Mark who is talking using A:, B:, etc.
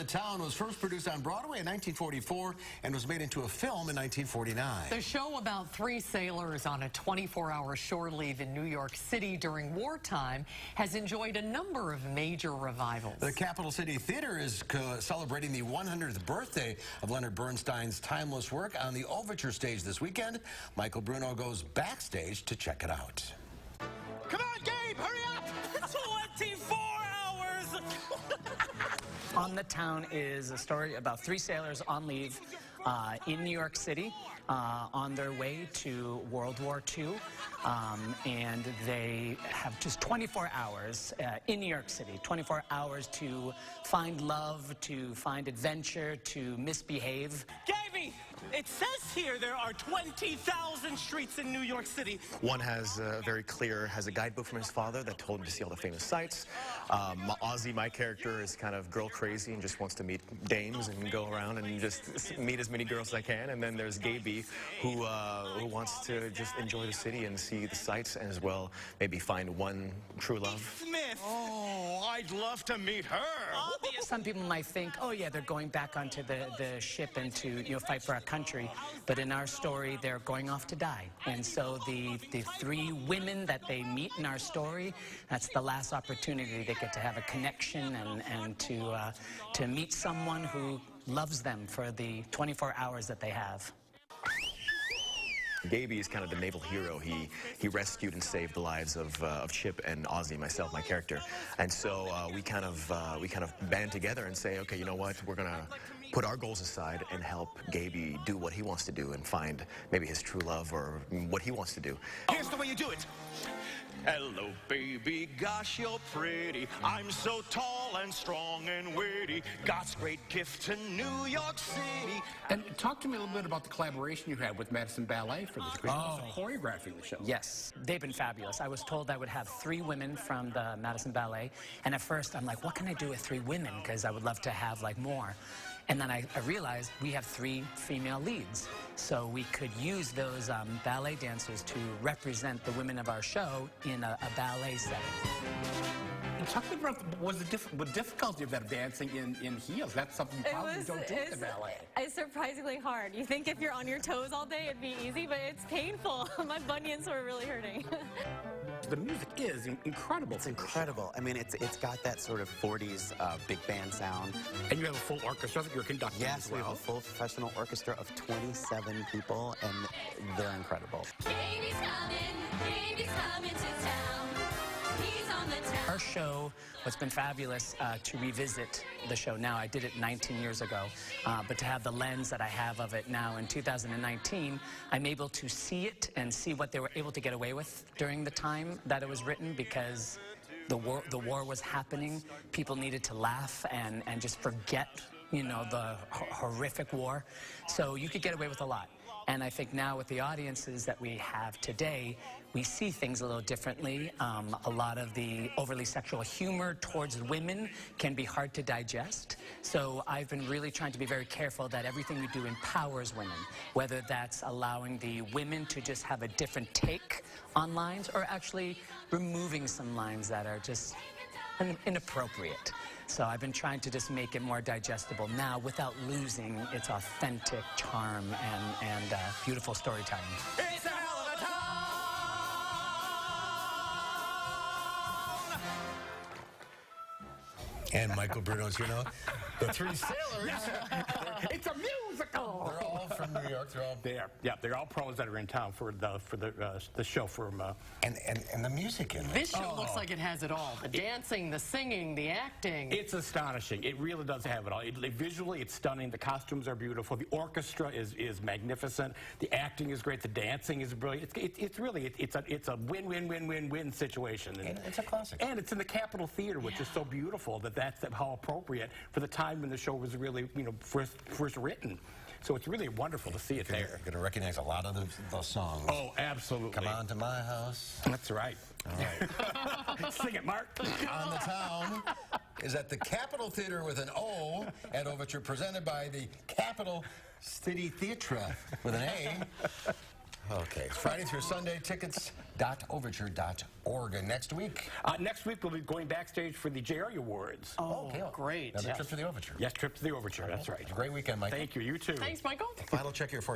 A: the Town was first produced on Broadway in 1944 and was made into a film in 1949.
B: The show about three sailors on a 24-hour shore leave in New York City during wartime has enjoyed a number of major revivals.
A: The Capital City Theater is celebrating the 100th birthday of Leonard Bernstein's timeless work on the Overture stage this weekend. Michael Bruno goes backstage to check it out.
C: Come on, Gabe, hurry up! 24 hours!
D: On the Town is a story about three sailors on leave in New York City on their way to World War II. And they have just 24 hours in New York City, 24 hours to find love, to find adventure, to misbehave.
C: Gaby, it says here there are 20,000 streets in New York City.
E: One has has a guidebook from his father that told him to see all the famous sites. Ozzy, my character, is kind of girl crazy and just wants to meet dames and go around and just meet as many girls as I can. And then there's Gaby, who wants to just enjoy the city and see the sights, and as well maybe find one true love.
C: Smith.
F: Oh, I'd love to meet her.
D: Some people might think, oh yeah, they're going back onto the ship and to fight for our country. But in our story, they're going off to die. And so the three women that they meet in our story, that's the last opportunity they get to have a connection and to meet someone who loves them for the 24 hours that they have.
E: Gaby is kind of the naval hero. He rescued and saved the lives of Chip and Ozzy, myself, my character. And so we kind of band together and say, okay, you know what? We're gonna put our goals aside and help Gaby do what he wants to do and find maybe his true love or what he wants to do.
F: Here's the way you do it. Hello, baby, gosh, you're pretty. I'm so tall and strong and witty. God's great gift to New York City.
G: And talk to me a little bit about the collaboration you had with Madison Ballet for this great choreographing the show.
D: Yes, they've been fabulous. I was told I would have three women from the Madison Ballet, and at first I'm like, what can I do with three women? Because I would love to have like more. And then I realized we have three female leads. So we could use those ballet dancers to represent the women of our show in a ballet setting.
G: And talk to me about the difficulty of that dancing in heels. That's something you probably don't do in the ballet.
H: It's surprisingly hard. You think if you're on your toes all day, it'd be easy, but it's painful. My bunions were really hurting.
G: The music is incredible.
I: It's incredible. I mean, it's got that sort of 40s big band sound.
G: And you have a full orchestra that you're conducting
I: Yes,
G: as well.
I: We have a full professional orchestra of 27 people, and they're incredible.
J: Baby's coming to town. He's on the town.
D: Our show, what's been fabulous to revisit the show now, I did it 19 years ago, but to have the lens that I have of it now in 2019, I'm able to see it and see what they were able to get away with during the time that it was written, because the war was happening. People needed to laugh and just forget, the horrific war. So you could get away with a lot. And I think now with the audiences that we have today, we see things a little differently. A lot of the overly sexual humor towards women can be hard to digest. So I've been really trying to be very careful that everything we do empowers women, whether that's allowing the women to just have a different take on lines or actually removing some lines that are just inappropriate. So I've been trying to just make it more digestible now without losing its authentic charm and beautiful storytelling.
F: It's a hell of a town!
A: And Michael Bruno's, the three sailors.
G: It's a musical.
A: They're all from New York. They're all
G: there. Yeah, they're all pros that are in town for the show from.
A: And the music in it.
B: This show looks like it has it all. The dancing, the singing, the acting.
G: It's astonishing. It really does have it all. Visually, it's stunning. The costumes are beautiful. The orchestra is magnificent. The acting is great. The dancing is brilliant. It's really a win-win-win-win-win situation.
A: And it's a classic.
G: And it's in the Capitol Theater, which is so beautiful that's how appropriate for the time when the show was really first written. So it's really wonderful to see it there.
A: You're going to recognize a lot of the songs.
G: Oh, absolutely.
A: Come on to my house.
G: That's right.
A: All right.
G: Sing it, Mark.
A: On the Town is at the Capitol Theater with an O at Overture, presented by the Capital City Theatre with an A. Okay, it's Friday through Sunday. Tickets.overture.org. And next week?
G: Next week, we'll be going backstage for the JR Awards.
D: Oh,
A: Okay.
D: great.
A: Another trip to the Overture.
G: Yes, trip to the Overture. That's right.
A: Great weekend, Mike.
G: Thank you. You too.
B: Thanks, Michael.
A: Final check here for